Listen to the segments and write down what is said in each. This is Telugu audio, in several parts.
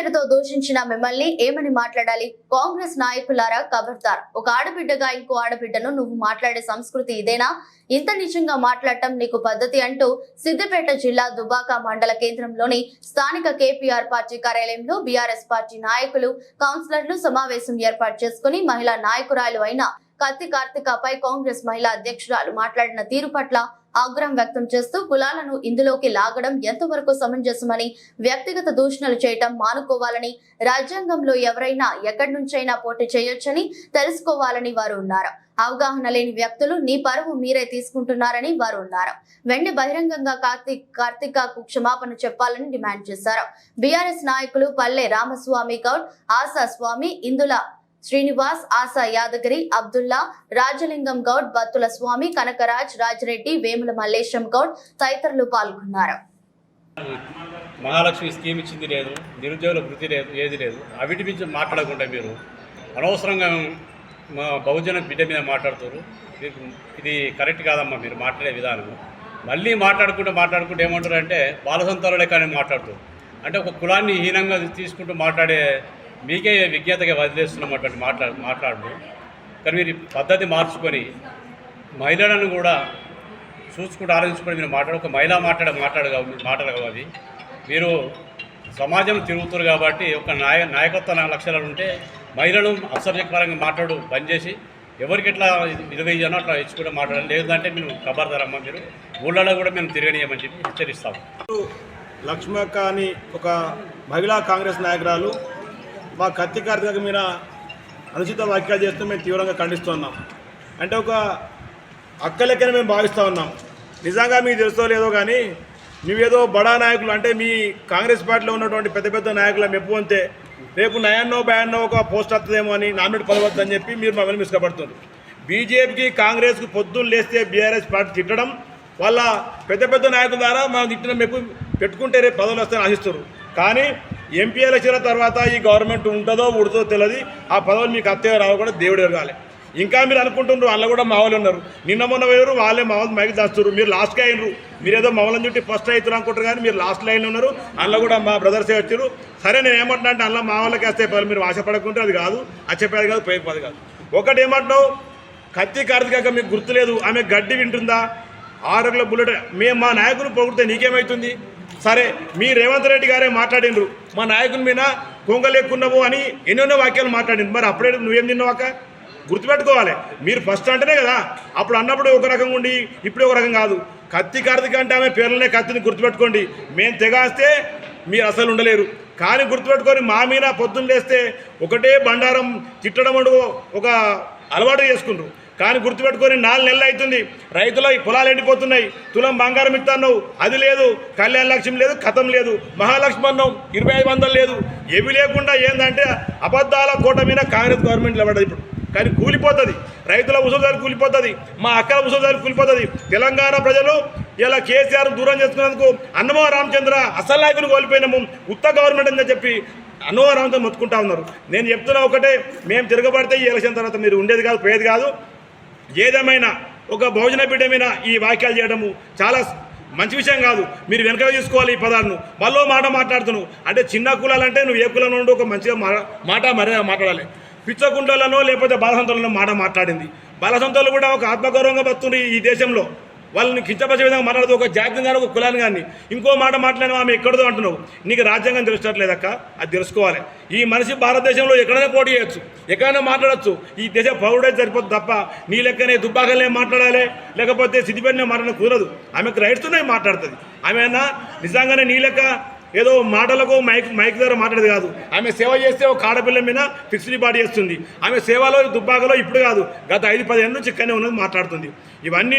పేరుతో దూషించిన మిమ్మల్ని ఏమని మాట్లాడాలి? కాంగ్రెస్ నాయకులారా ఖబర్దార్. ఒక ఆడబిడ్డగా ఇంకో ఆడబిడ్డను నువ్వు మాట్లాడే సంస్కృతి ఇదేనా? ఇంత నిజంగా మాట్లాడటం నీకు పద్ధతి అంటూ సిద్దిపేట జిల్లా దుబాక మండల కేంద్రంలోని స్థానిక కేపీఆర్ పార్టీ కార్యాలయంలో బీఆర్ఎస్ పార్టీ నాయకులు, కౌన్సిలర్లు సమావేశం ఏర్పాటు చేసుకుని మహిళా నాయకురాలు అయిన కత్తి కార్తికపై కాంగ్రెస్ మహిళా అధ్యక్షురాలు మాట్లాడిన తీరు పట్ల ఆగ్రహం వ్యక్తం చేస్తూ కులాలను ఇందులోకి లాగడం ఎంతవరకు సమంజసమని, వ్యక్తిగత దూషణలు చేయటం మానుకోవాలని, రాజ్యాంగంలో ఎవరైనా ఎక్కడి నుంచైనా పోటీ చేయొచ్చని తెలుసుకోవాలని వారు ఉన్నారు. అవగాహన లేని వ్యక్తులు నీ పరువు మీరే తీసుకుంటున్నారని వారు ఉన్నారు. వెండి బహిరంగంగా కార్తికకు క్షమాపణ చెప్పాలని డిమాండ్ చేశారు. బీఆర్ఎస్ నాయకులు పల్లె రామస్వామి గౌడ్, ఆశా స్వామి, ఇందుల శ్రీనివాస్, ఆశా యాదగిరి, అబ్దుల్లా, రాజలింగం గౌడ్, బత్తుల స్వామి, కనకరాజ్, రాజిరెడ్డి, వేముల మల్లేశం గౌడ్ తదితరులు పాల్గొన్నారు. మహాలక్ష్మి స్కీమ్ ఇచ్చింది లేదు, నిరుద్యోగుల వృత్తి లేదు, ఏది లేదు. అవిటి నుంచి మాట్లాడకుండా మీరు అనవసరంగా మా బహుజన బిడ్డ మీద మాట్లాడుతారు. ఇది కరెక్ట్ కాదమ్మా మీరు మాట్లాడే విధానం. మళ్ళీ మాట్లాడుకుంటూ ఏమంటారు అంటే బాలసంతాలు లెక్కనే మాట్లాడుతారు. అంటే ఒక కులాన్ని హీనంగా తీసుకుంటూ మాట్లాడే మీకే విజ్ఞతగా వదిలేస్తున్నటువంటి మాట్లాడు. కానీ మీరు పద్ధతి మార్చుకొని మహిళలను కూడా చూసుకుంటూ ఆలోచించుకొని మీరు ఒక మహిళ మాట్లాడగలవు. అది మీరు సమాజం తిరుగుతారు కాబట్టి ఒక నాయకత్వ లక్షణాలు ఉంటే మహిళలను అసభ్యకరంగా మాట్లాడు బంద్ చేసి ఎవరికి ఎట్లా విలువయ్యానో అట్లా ఇచ్చుకుంటే మాట్లాడాలి. లేదంటే మేము ఖబర్దారమ్మా, మీరు ఊళ్ళలో కూడా మేము తిరగనీయమని చెప్పి హెచ్చరిస్తాము. లక్ష్మక్క అని ఒక మహిళా కాంగ్రెస్ నాయకురాలు మా కత్తి కార్తిక మీద అనుచిత వ్యాఖ్యలు చేస్తూ మేము తీవ్రంగా ఖండిస్తున్నాం. అంటే ఒక అక్క లెక్కన మేము భావిస్తూ ఉన్నాం. నిజంగా మీకు తెలుసో లేదో కానీ నువ్వేదో బడా నాయకులు అంటే మీ కాంగ్రెస్ పార్టీలో ఉన్నటువంటి పెద్ద పెద్ద నాయకుల మెప్పు అంతే రేపు నయాన్నో భయాన్నో ఒక పోస్ట్ వస్తుందేమో అని నామినేట్ పదవద్దని చెప్పి మీరు మమ్మల్ని మిస్కపడుతున్నారు. బీజేపీకి కాంగ్రెస్కి పొద్దున్న లేస్తే బీఆర్ఎస్ పార్టీ తిట్టడం వాళ్ళ పెద్ద పెద్ద నాయకుల ద్వారా మనం తిట్టిన మెప్పు పెట్టుకుంటే రేపు పదవులు వస్తాయని ఆశిస్తారు. కానీ ఎంపీ ఎలక్షన్ల తర్వాత ఈ గవర్నమెంట్ ఉంటుందో ఉడుతుందో తెలియదు. ఆ పదవులు మీకు అత్తయ్య రావు కూడా దేవుడు ఎరగాలి. ఇంకా మీరు అనుకుంటున్నారు వాళ్ళ కూడా మా వాళ్ళు ఉన్నారు. నిన్న మొన్న వేరు వాళ్ళే మా వాళ్ళు మైకి దాస్తారు. మీరు లాస్ట్గా అయినరు. మీరు ఏదో మమ్మల్ని చుట్టి ఫస్ట్ అవుతారు అనుకుంటారు కానీ మీరు లాస్ట్ లైన్లో ఉన్నారు. అందులో కూడా మా బ్రదర్సే వచ్చారు. సరే నేను ఏమంటున్నా అంటే అందులో మా వాళ్ళకి వేస్తే పదవులు మీరు ఆశపడకుంటే అది కాదు, అది చెప్పేది కాదు, పోయేది కాదు. ఒకటి ఏమంటున్నావు, కత్తి కార్తిక మీకు గుర్తులేదు, ఆమె గడ్డి వింటుందా, 6 అడుగుల బుల్లెట్. మేము మా నాయకులు పొగిడితే నీకేమవుతుంది? సరే మీ రేవంత్ రెడ్డి గారే మాట్లాడినరు మా నాయకుని మీద కొంగలేకున్నావు అని ఎన్నెన్నో వాక్యాలు మాట్లాడింది. మరి అప్పుడే నువ్వేం తిన్నావాక గుర్తుపెట్టుకోవాలి. మీరు ఫస్ట్ అంటేనే కదా అప్పుడు అన్నప్పుడు ఒక రకంగా ఉండి ఇప్పుడు ఒక రకం కాదు. కత్తి కార్తిక అంటే ఆమె పేర్లనే కత్తిని గుర్తుపెట్టుకోండి. మేము తెగాస్తే మీరు అసలు ఉండలేరు. కానీ గుర్తుపెట్టుకొని మా మీద పొద్దున్న లేస్తే ఒకటే బండారం తిట్టడం అంటూ ఒక అలవాటు చేసుకుంటారు. కానీ గుర్తుపెట్టుకొని 4 నెలలు అవుతుంది, రైతుల పొలాలు ఎండిపోతున్నాయి, తులం బంగారం ఇస్తున్నావు, అది లేదు, కళ్యాణ లక్ష్యం లేదు, కథం లేదు, మహాలక్ష్మి అన్నావు, 2500 లేదు. ఏవి లేకుండా ఏంటంటే అబద్ధాల కోట మీద కాంగ్రెస్ గవర్నమెంట్ నిలబడ్డది ఇప్పుడు. కానీ కూలిపోతుంది, రైతుల ఉసుదారి కూలిపోతుంది, మా అక్కల ఉసుదారి కూలిపోతుంది. తెలంగాణ ప్రజలు ఇలా కేసీఆర్ దూరం చేసుకున్నందుకు అన్నమో రామచంద్ర అసలు నాయకులు కోల్పోయినాము, ఉత్త గవర్నమెంట్ అని చెప్పి అన్నమో రామచంద్ర మొత్తుకుంటా ఉన్నారు. నేను చెప్తున్నా ఒకటే, మేము తిరగబడితే ఈ ఎలక్షన్ తర్వాత మీరు ఉండేది కాదు, పోయేది కాదు. ఏదేమైనా ఒక భోజన బిడ్డ మీద ఈ వాక్యాలు చేయడము చాలా మంచి విషయం కాదు. మీరు వెనక తీసుకోవాలి ఈ పదాలను. మళ్ళీ మాట మాట్లాడుతున్నావు అంటే చిన్న కులాలంటే నువ్వు ఏ కులం నుండి ఒక మంచిగా మాట్లాడాలి. పిచ్చకుంటలను లేకపోతే బాలసంతలను మాట మాట్లాడింది. బాలసంతలు కూడా ఒక ఆత్మగౌరవంగా బతుంది ఈ దేశంలో. వాళ్ళని కించపరిచే విధంగా మాట్లాడుతూ ఒక జాతిని కానీ ఒక కులాన్ని కానీ ఇంకో మాట మాట్లాడిన ఆమె ఎక్కడదో అంటున్నావు. నీకు రాజ్యాంగం తెలుసట్లేదక్క, అది తెలుసుకోవాలి. ఈ మనిషి భారతదేశంలో ఎక్కడైనా పోటీ చేయొచ్చు, ఎక్కడైనా మాట్లాడచ్చు. ఈ దేశ పౌరుడే సరిపోతుంది తప్ప నీ లెక్కనే దుబ్బాకలే మాట్లాడాలి లేకపోతే సిద్దిపేటనే మాట్లాడడం కుదరదు. ఆమెకు రైట్స్ ఉన్నాయి, మాట్లాడుతుంది. ఆమె నిజంగానే నీ లెక్క ఏదో మాటలకు మైక్ ద్వారా మాట్లాడేది కాదు. ఆమె సేవ చేస్తే ఒక ఆడపిల్ల మీద ఫిక్స్డ్ బాడీ చేస్తుంది. ఆమె సేవలో దుబ్బాకలో ఇప్పుడు కాదు, గత 5-10 ఏళ్ళ నుంచి ఇక్కడనే ఉన్నది మాట్లాడుతుంది. ఇవన్నీ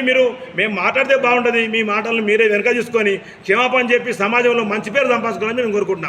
మేము మాట్లాడితే బాగుంటుంది. మీ మాటలను మీరే వెనక చూసుకొని క్షమాపణ చెప్పి సమాజంలో మంచి పేరు సంపాదించుకోవాలని మేము కోరుకుంటున్నాం.